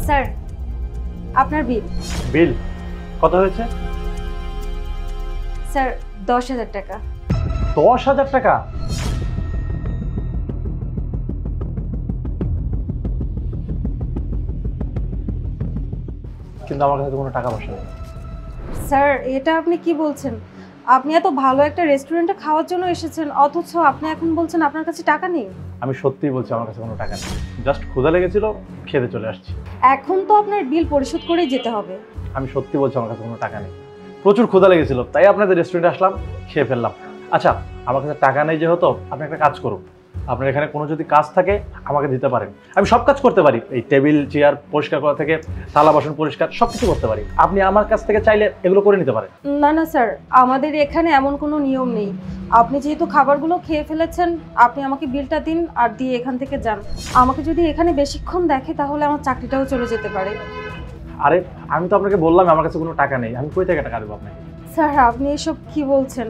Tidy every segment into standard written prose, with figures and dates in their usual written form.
Sir আপনার বিল। বিল কত হয়েছে? স্যার 10,000 টাকা। 10,000 টাকা? কিন্তু আমার কাছে তো কোনো টাকা পয়সা নেই। স্যার এটা আপনি কি বলছেন? আপনি এত ভালো একটা রেস্টুরেন্টে খাওয়ার জন্য এসেছেন, অথচ আপনি এখন বলছেন আপনার কাছে টাকা নেই। আমি সত্যিই বলছি আমার কাছে কোনো টাকা নেই, জাস্ট ক্ষুধা লেগেছিল, খেতে চলে আসছি। এখন তো আপনার বিল পরিশোধ করেই যেতে হবে। আমি সত্যি বলছি আমার কাছে কোনো টাকা নেই, প্রচুর ক্ষুধা লেগেছিল তাই আপনাদের রেস্টুরেন্টে আসলাম, খেয়ে ফেললাম। আচ্ছা আমার কাছে টাকা নেই যেহেতু আপনি একটা কাজ করুন, আপনার এখানে কোনো যদি কাজ থাকে আমাকে দিতে পারেন, আমি সব কাজ করতে পারি, এই টেবিল চেয়ার পরিষ্কার করা থেকে থালা বাসন পরিষ্কার সব কিছু করতে পারি, আপনি আমার কাছ থেকে চাইলে এগুলো করে নিতে পারেন। না না স্যার, আমাদের এখানে এমন কোনো নিয়ম নেই। আপনি যেহেতু খাবারগুলো খেয়ে ফেলেছেন, আপনি আমাকে বিলটা দিন আর দিয়ে এখান থেকে যান। আমাকে যদি এখানে বেশিক্ষণ দেখে তাহলে আমার চাকরিটাও চলে যেতে পারে। আরে আমি তো আপনাকে বললাম আমার কাছে কোনো টাকা নেই, আমি কই থেকে টাকা দেবো আপনাকে? স্যার আপনি এসব কি বলছেন?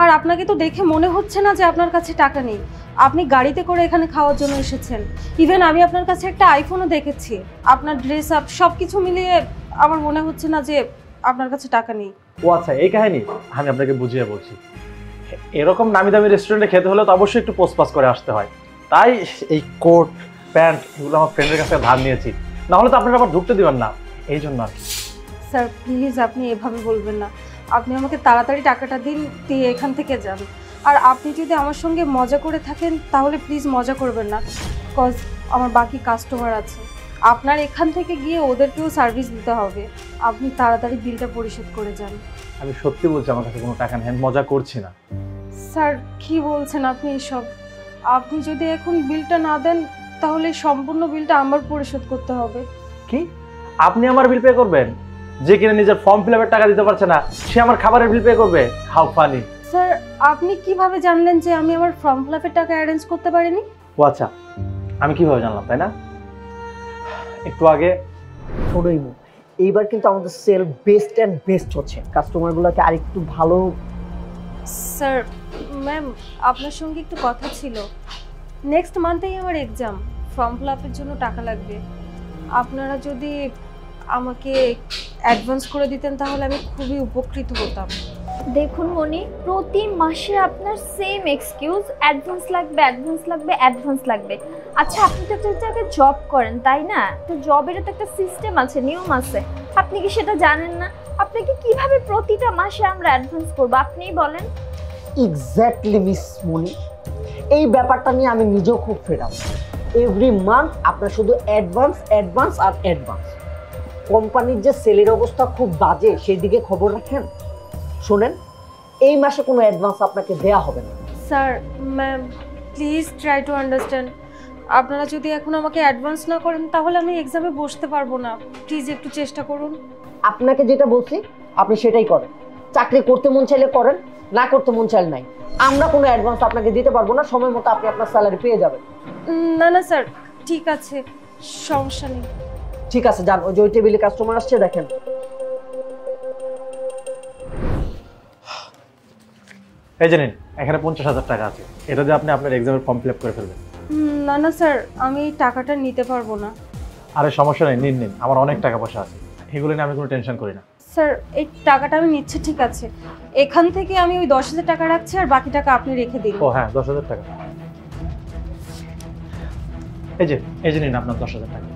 আর আপনাকে তো দেখে মনে হচ্ছে না যে আপনার কাছে টাকা নেই। আপনি গাড়িতে করে এখানে খাওয়ার জন্য এসেছেন। ইভেন আমি আপনার কাছে একটা আইফোনও দেখেছি। আপনার ড্রেস আপ সব কিছু মিলিয়ে আমার মনে হচ্ছে না যে আপনার কাছে টাকা নেই। ও আচ্ছা এই কাহিনী, আমি আপনাকে বুঝিয়ে বলছি। এরকম নামি দামি রেস্টুরেন্টে খেতে হলে তো অবশ্যই একটু পোস্ট পাস করে আসতে হয়, তাই এই কোট প্যান্ট এগুলো আমার ফ্রেন্ডের কাছে ধার নিয়েছি, না হলে তো আপনারা আবার ঢুকতে দিবেন না, এই জন্য আর কি। স্যার প্লিজ আপনি এভাবে বলবেন না। আপনি আমাকে তাড়াতাড়ি টাকাটা দিন, দিয়ে এখান থেকে যান। আর আপনি যদি আমার সঙ্গে মজা করে থাকেন তাহলে প্লিজ মজা করবেন না, কজ আমার বাকি কাস্টমার আছে। আপনার এখান থেকে গিয়ে ওদেরকেও সার্ভিস দিতে হবে। আপনি তাড়াতাড়ি বিলটা পরিশোধ করে যান। আমি সত্যি বলছি আমার কাছে কোনো টাকা নেই, আমি মজা করছি না। স্যার কি বলছেন আপনি এসব? আপনি যদি এখন বিলটা না দেন তাহলে সম্পূর্ণ বিলটা আমার পরিশোধ করতে হবে। কি আপনি আমার বিল পে করবেন? যে কিনা নিজের ফর্ম ফিল আপের টাকা দিতে পারছে না সে আমার খাবারের বিল পে করবে? How funny. স্যার আপনি কিভাবে জানলেন যে আমি আমার ফর্ম ফিল আপের টাকা অ্যারেঞ্জ করতে পারিনি? ও আচ্ছা আমি কিভাবে জানলাম তাই না? একটু আগে শোনোই এইবার কিন্তু আমাদের সেল বেস্ট অ্যান্ড বেস্ট হচ্ছে, কাস্টমারগুলোকে আরেকটু ভালো। স্যার ম্যাম আপনার সঙ্গে একটু কথা ছিল। নেক্সট মান্থেই আমার এক্সাম, ফর্ম ফিল আপের জন্য টাকা লাগবে। আপনারা যদি আমাকে অ্যাডভান্স করে দিতেন তাহলে আমি খুবই উপকৃত হতাম। দেখুন মনি, প্রতি মাসে আপনার সেম এক্সকিউজ, অ্যাডভান্স লাগবে অ্যাডভান্স লাগবে অ্যাডভান্স লাগবে। আচ্ছা আপনি তো একটা জায়গায় জব করেন তাই না? তো জবের তো একটা সিস্টেম আছে, নিয়ম আছে, আপনি কি সেটা জানেন না? আপনাকে কিভাবে প্রতিটা মাসে আমরা অ্যাডভান্স করবো আপনিই বলেন। এক্স্যাক্টলি মিস মনি, এই ব্যাপারটা নিয়ে আমি নিজেও খুব ফেড আপ। এভরি মান্থ আপনার শুধু অ্যাডভান্স অ্যাডভান্স আর অ্যাডভান্স। কোম্পানির যে সেলের অবস্থা খুব বাজে সেই দিকে খবর রাখেন। শোনেন, এই মাসে কোনো অ্যাডভান্স আপনাকে দেয়া হবে না। Sir ma'am please try to understand. আপনারা যদি এখন আমাকে অ্যাডভান্স না করেন তাহলে আমি এক্সামে বসতে পারবো না। প্লিজ একটু চেষ্টা করুন। আপনাকে যেটা বলছি আপনি সেটাই করেন। চাকরি করতে মন চাইলে করেন, না করতে মন চাইলে নাই। আমরা কোনো অ্যাডভান্স আপনাকে দিতে পারবো না, সময় মতো আপনি আপনার স্যালারি পেয়ে যাবেন। না না স্যার ঠিক আছে, সমস্যা নেই। ঠিক আছে যান, ওই যে ওই টেবিলে কাস্টমার আসছে দেখেন। এই জানেন এখানে 50,000 টাকা আছে, এটা দিয়ে আপনি আপনার এক্সামের ফর্ম ফিল আপ করে ফেলবেন। না না স্যার আমি এই টাকাটা নিতে পারবো না। আরে সমস্যা নেই, নিন নিন, আমার অনেক টাকা পয়সা আছে, এগুলো নিয়ে আমি কোনো টেনশন করি না। স্যার এই টাকাটা আমি নিচ্ছি ঠিক আছে, এখান থেকে আমি ওই 10,000 টাকা রাখছি আর বাকি টাকা আপনি রেখে দিন। ও হ্যাঁ 10,000 টাকা, এই যে নিন আপনার 10,000 টাকা।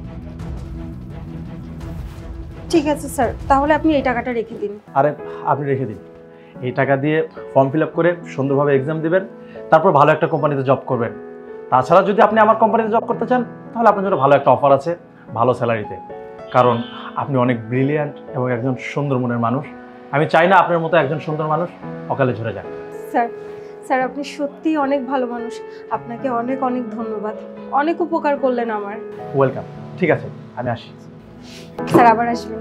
ঠিক আছে স্যার, তাহলে আপনি এই টাকাটা রেখে দিন। আরে আপনি রেখে দিন, এই টাকা দিয়ে ফর্ম ফিল আপ করে সুন্দরভাবে এক্সাম দিবেন, তারপর ভালো একটা কোম্পানিতে জব করবেন। তাছাড়া যদি আপনি আমার কোম্পানিতে জব করতে চান তাহলে আপনার জন্য ভালো একটা অফার আছে, ভালো স্যালারিতে, কারণ আপনি অনেক ব্রিলিয়ান্ট এবং একজন সুন্দর মনের মানুষ। আমি চাই না আপনার মতো একজন সুন্দর মানুষ অকালে ঝরে যাক। স্যার স্যার আপনি সত্যিই অনেক ভালো মানুষ, আপনাকে অনেক অনেক ধন্যবাদ, অনেক উপকার করলেন আমার। ওয়েলকাম, ঠিক আছে আমি আসি। স্যার আবার আসবেন।